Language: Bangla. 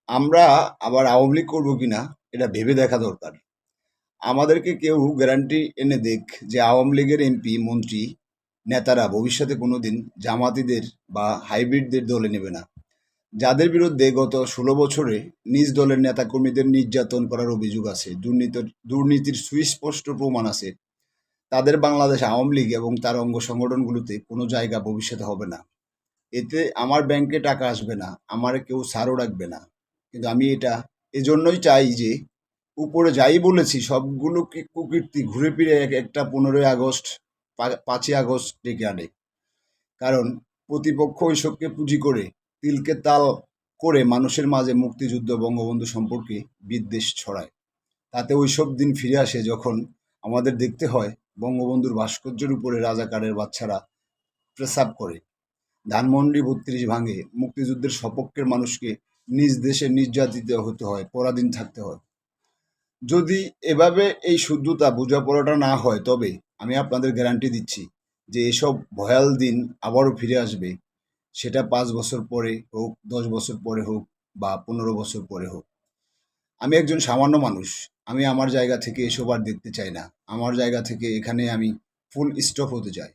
আমরা আবার আওয়ামী লীগ করবো কিনা এটা ভেবে দেখা দরকার। আমাদেরকে কেউ গ্যারান্টি এনে দেখ যে আওয়ামী লীগের এমপি মন্ত্রী নেতারা ভবিষ্যতে কোনোদিন জামাতিদের বা হাইব্রিডদের দলে নেবে না। যাদের বিরুদ্ধে গত 16 বছরে নিজ দলের নেতাকর্মীদের নির্যাতন করার অভিযোগ আছে, দুর্নীতির সুস্পষ্ট প্রমাণ আছে, তাদের বাংলাদেশ আওয়ামী লীগ এবং তার অঙ্গ সংগঠনগুলোতে কোনো জায়গা ভবিষ্যতে হবে না। এতে আমার ব্যাংকে টাকা আসবে না, আমার কেউ স্যারও রাখবে না। কিন্তু আমি এটা এজন্যই চাই যে উপরে যাই বলেছি সবগুলো কুকীর্তি ঘুরে ফিরে একটা 15ই আগস্ট 5ই আগস্ট ডেকে আনে। কারণ প্রতিপক্ষ ওইসবকে পুঁজি করে তিলকে তাল করে মানুষের মাঝে মুক্তিযুদ্ধ বঙ্গবন্ধু সম্পর্কে বিদ্বেষ ছড়ায়। তাতে ওইসব দিন ফিরে আসে যখন আমাদের দেখতে হয় বঙ্গবন্ধুর ভাস্কর্যের উপরে রাজাকারের বাচ্চারা প্রসাব করে, ধানমন্ডি 32 ভাঙে, মুক্তিযুদ্ধের সপক্ষের মানুষকে নিজ দেশে নির্যাতিত হতে হয়, পরাধীন থাকতে হয়। যদি এভাবে এই শুদ্ধতা বোঝাপড়াটা না হয়, তবে আমি আপনাদের গ্যারান্টি দিচ্ছি যে এসব ভয়াল দিন আবারও ফিরে আসবে। সেটা 5 বছর পরে হোক, 10 বছর পরে হোক, বা 15 বছর পরে হোক। আমি একজন সামান্য মানুষ। আমি আমার জায়গা থেকে এসব আর দেখতে চাই না। আমার জায়গা থেকে এখানে আমি ফুল স্টপ হতে চাই।